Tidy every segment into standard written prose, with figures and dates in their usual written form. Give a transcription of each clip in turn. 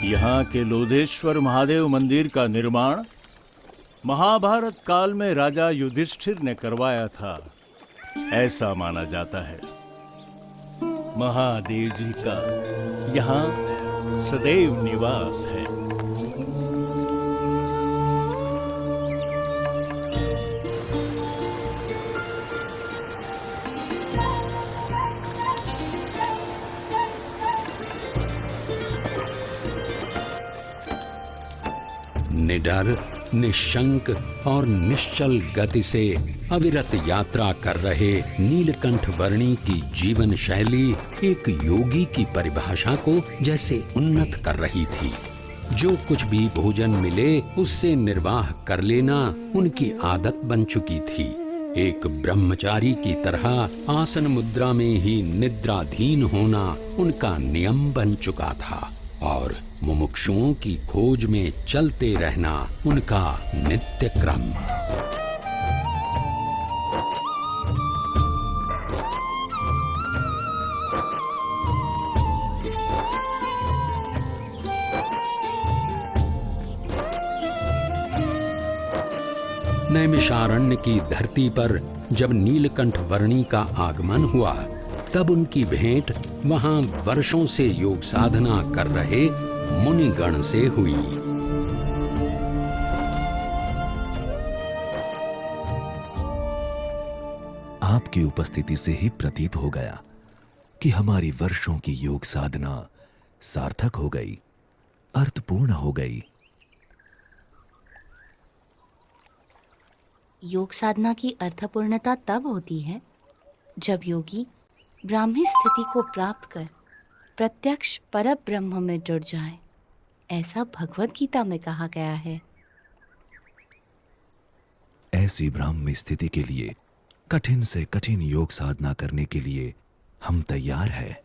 यहाँ के लोधेश्वर महादेव मंदिर का निर्माण महाभारत काल में राजा युधिष्ठिर ने करवाया था, ऐसा माना जाता है। महादेव जी का यहाँ सदैव निवास है। निडर, निशंक और निश्चल गति से अविरत यात्रा कर रहे नीलकंठ वर्णी की जीवन शैली एक योगी की परिभाषा को जैसे उन्नत कर रही थी। जो कुछ भी भोजन मिले उससे निर्वाह कर लेना उनकी आदत बन चुकी थी। एक ब्रह्मचारी की तरह आसन मुद्रा में ही निद्राधीन होना उनका नियम बन चुका था और मुमुक्षुओं की खोज में चलते रहना उनका नित्य क्रम। नैमिषारण्य की धरती पर जब नीलकंठ वर्णी का आगमन हुआ तब उनकी भेंट वहां वर्षों से योग साधना कर रहे मुनिगण से हुई। आपकी उपस्थिति से ही प्रतीत हो गया कि हमारी वर्षों की योग साधना सार्थक हो गई, अर्थपूर्ण हो गई। योग साधना की अर्थपूर्णता तब होती है जब योगी ब्राह्मी स्थिति को प्राप्त कर प्रत्यक्ष परब्रह्म में जुड़ जाए, ऐसा भगवद गीता में कहा गया है। ऐसी ब्राह्मी स्थिति के लिए कठिन से कठिन योग साधना करने के लिए हम तैयार हैं।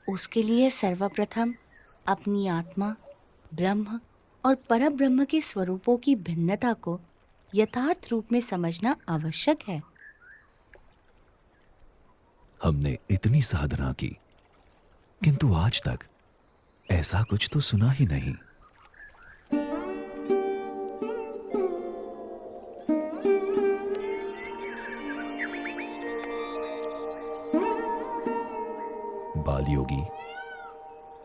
उसके लिए सर्वप्रथम अपनी आत्मा, ब्रह्म और परब्रह्म के स्वरूपों की भिन्नता को यथार्थ रूप में समझना आवश्यक है। हमने इतनी साधना की, किंतु आज तक ऐसा कुछ तो सुना ही नहीं। बाल योगी,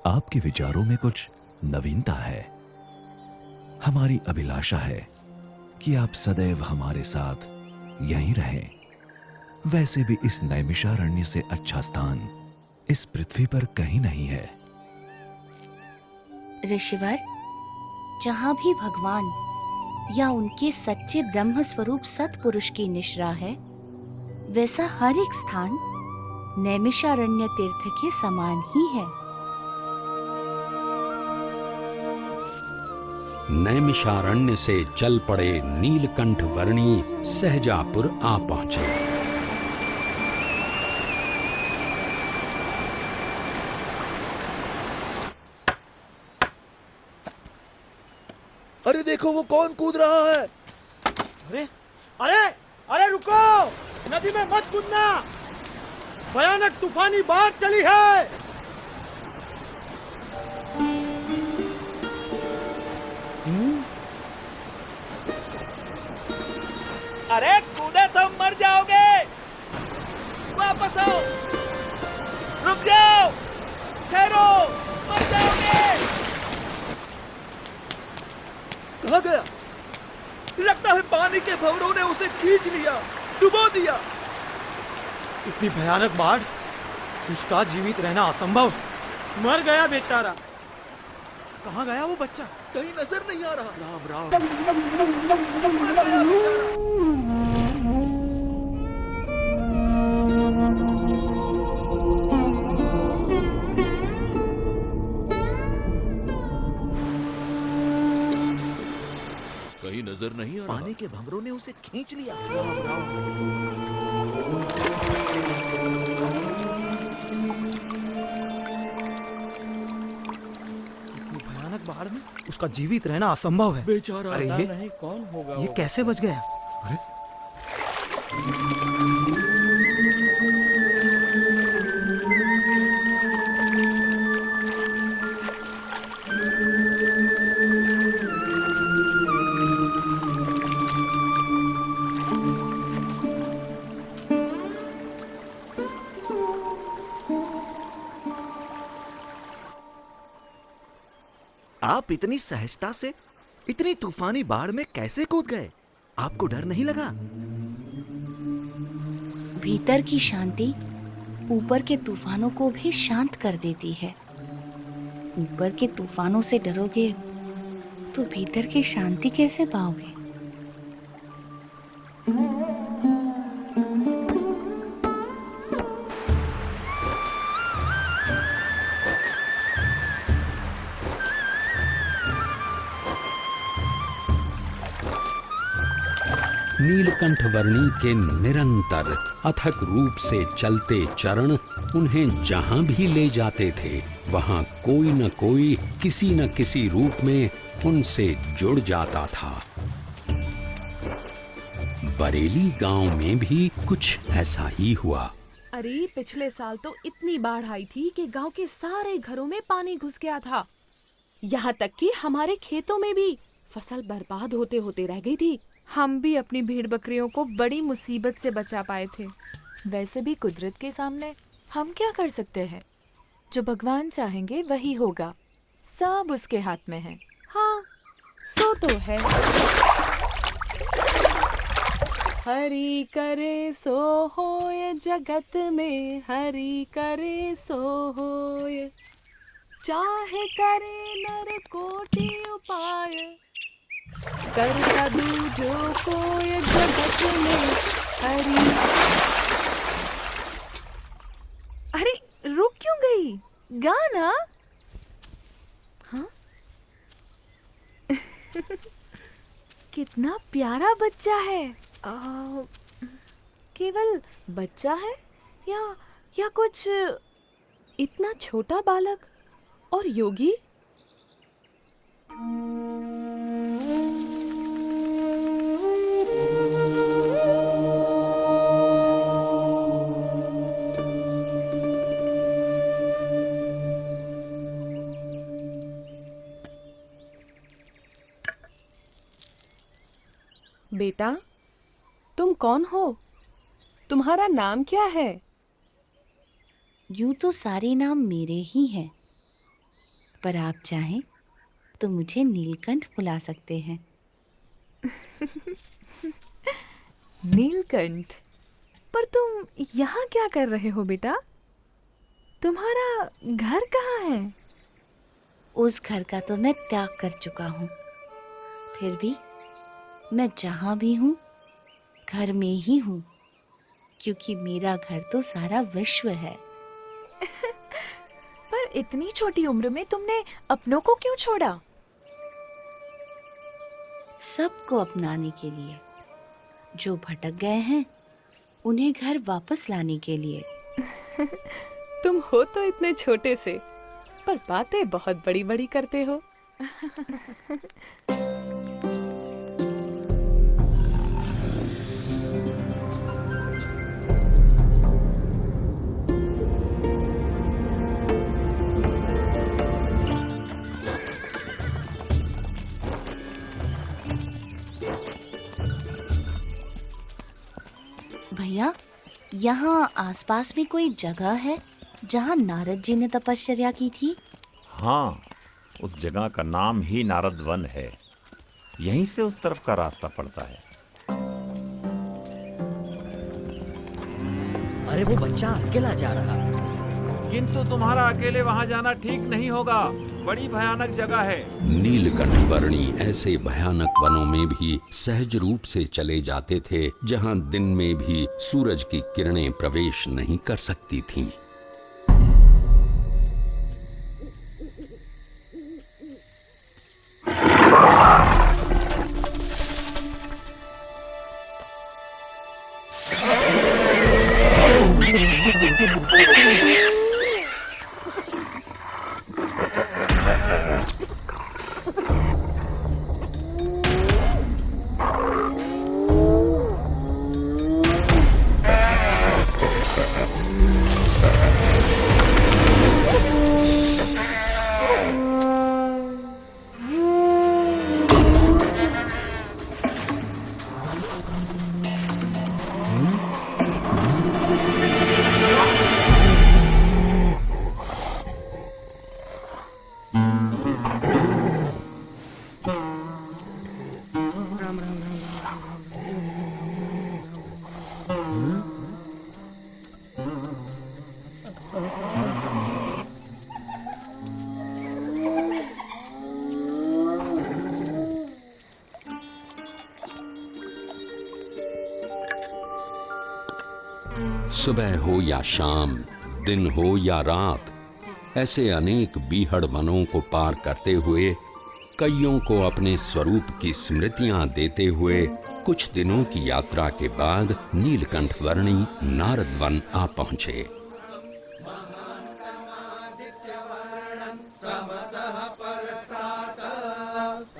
आपके विचारों में कुछ नवीनता है। हमारी अभिलाषा है कि आप सदैव हमारे साथ यहीं रहें। वैसे भी इस नैमिषारण्य से अच्छा स्थान इस पृथ्वी पर कहीं नहीं है। ऋषिवर, जहां भी भगवान या उनके सच्चे ब्रह्म स्वरूप सत्पुरुष की निश्रा है, वैसा हर एक स्थान नैमिषारण्य तीर्थ के समान ही है। नैमिषारण्य से चल पड़े नीलकंठ वर्णी सहजापुर आ पहुंचे। अरे देखो वो कौन कूद रहा है। अरे अरे अरे रुको, नदी में मत कूदना, भयानक तूफानी बाढ़ चली है। अरे कूदे तो मर जाओगे, वापस आओ, रुक जाओ, ठहरो, मर जाओगे। कहाँ गया? लगता है पानी के भंवरों ने उसे खींच लिया, डुबो दिया। इतनी भयानक बाढ़, उसका जीवित रहना असंभव। मर गया बेचारा। कहाँ गया वो बच्चा? कहीं नजर नहीं आ रहा। राम राम। कहीं नजर नहीं आ रहा। पानी के भंवरों ने उसे खींच लिया। राम राम। भयानक बाढ़ में उसका जीवित रहना असंभव है। बेचारा। अरे ये नहीं कौन होगा ये कैसे बच गया? अरे आप इतनी सहजता से इतनी तूफानी बाढ़ में कैसे कूद गए? आपको डर नहीं लगा? भीतर की शांति ऊपर के तूफानों को भी शांत कर देती है। ऊपर के तूफानों से डरोगे तो भीतर की शांति कैसे पाओगे? नीलकंठ वर्णी के निरंतर अथक रूप से चलते चरण उन्हें जहां भी ले जाते थे, वहां कोई न कोई किसी न किसी रूप में उनसे जुड़ जाता था। बरेली गांव में भी कुछ ऐसा ही हुआ। अरे पिछले साल तो इतनी बाढ़ आई थी कि गांव के सारे घरों में पानी घुस गया था। यहाँ तक कि हमारे खेतों में भी फसल बर्बाद होते होते रह गई थी। हम भी अपनी भेड़ बकरियों को बड़ी मुसीबत से बचा पाए थे। वैसे भी कुदरत के सामने हम क्या कर सकते हैं? जो भगवान चाहेंगे वही होगा। सब उसके हाथ में है। हाँ, सो तो है। हरि करे सो होय, जगत में हरि करे सो होय। चाहे करे नर कोटि उपाय, कर जो कोय जगत में हरि। अरे रुक क्यों गई? गाना। हाँ? कितना प्यारा बच्चा है। केवल बच्चा है या कुछ इतना छोटा बालक और योगी? बेटा, तुम कौन हो? तुम्हारा नाम क्या है? यूं तो सारे नाम मेरे ही हैं, पर आप चाहें तो मुझे नीलकंठ बुला सकते हैं। नीलकंठ? पर तुम यहाँ क्या कर रहे हो बेटा? तुम्हारा घर कहाँ है? उस घर का तो मैं त्याग कर चुका हूँ। फिर भी मैं जहाँ भी हूँ घर में ही हूँ, क्योंकि मेरा घर तो सारा विश्व है। पर इतनी छोटी उम्र में तुमने अपनों को क्यों छोड़ा? सबको अपनाने के लिए। जो भटक गए हैं उन्हें घर वापस लाने के लिए। तुम हो तो इतने छोटे से, पर बातें बहुत बड़ी बड़ी करते हो। भैया, यहाँ आसपास में कोई जगह है जहाँ नारद जी ने तपश्चर्या की थी? हाँ, उस जगह का नाम ही नारद वन है। यहीं से उस तरफ का रास्ता पड़ता है। अरे वो बच्चा अकेला जा रहा है। किंतु तुम्हारा अकेले वहां जाना ठीक नहीं होगा। बड़ी भयानक जगह है। नीलकंठ वर्णी ऐसे भयानक वनों में भी सहज रूप से चले जाते थे, जहां दिन में भी सूरज की किरणें प्रवेश नहीं कर सकती थीं। सुबह हो या शाम, दिन हो या रात, ऐसे अनेक बीहड़ वनों को पार करते हुए, कईयों को अपने स्वरूप की स्मृतियां देते हुए, कुछ दिनों की यात्रा के बाद नीलकंठ वर्णी नारद वन आ पहुंचे।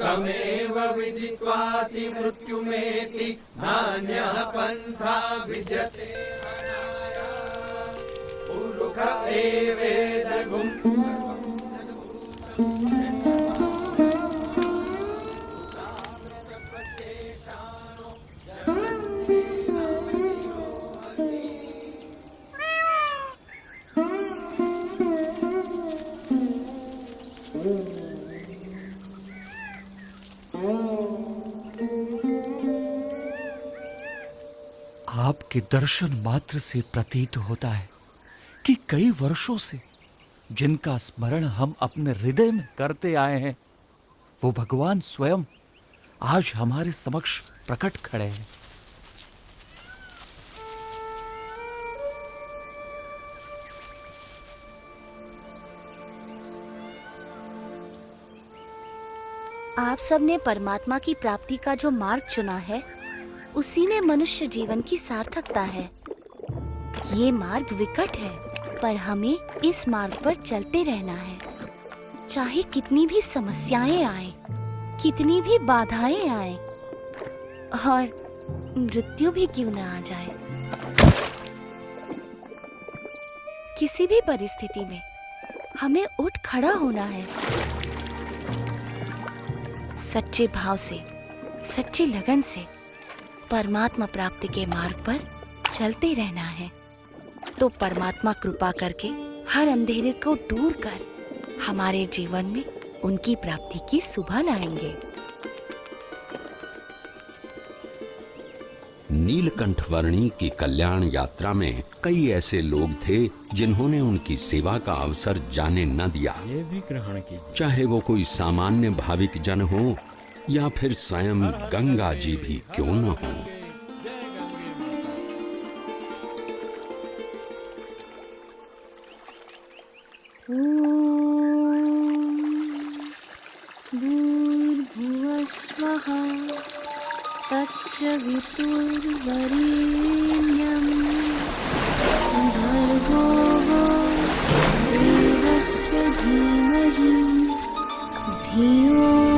तमेव विदित्वाति मृत्युमेति नान्यः पंथा विद्यते पुरुष एवेदगुं। आपके दर्शन मात्र से प्रतीत होता है कि कई वर्षों से जिनका स्मरण हम अपने हृदय में करते आए हैं, वो भगवान स्वयं आज हमारे समक्ष प्रकट खड़े हैं। आप सबने परमात्मा की प्राप्ति का जो मार्ग चुना है, उसी में मनुष्य जीवन की सार्थकता है। ये मार्ग विकट है, पर हमें इस मार्ग पर चलते रहना है। चाहे कितनी भी समस्याएं आए, कितनी भी बाधाएं आए, और मृत्यु भी क्यों न आ जाए, किसी भी परिस्थिति में हमें उठ खड़ा होना है। सच्चे भाव से, सच्ची लगन से परमात्मा प्राप्ति के मार्ग पर चलते रहना है, तो परमात्मा कृपा करके हर अंधेरे को दूर कर हमारे जीवन में उनकी प्राप्ति की सुबह लाएंगे। नीलकंठ वर्णी की कल्याण यात्रा में कई ऐसे लोग थे जिन्होंने उनकी सेवा का अवसर जाने न दिया। ये भी ग्रहण कीजिए। चाहे वो कोई सामान्य भाविक जन हो या फिर स्वयं गंगा जी भी क्यों न हो। भूर्भुवः स्वः तत्सवितुर्वरेण्यं भर्गो देवस्य धीमहि धियो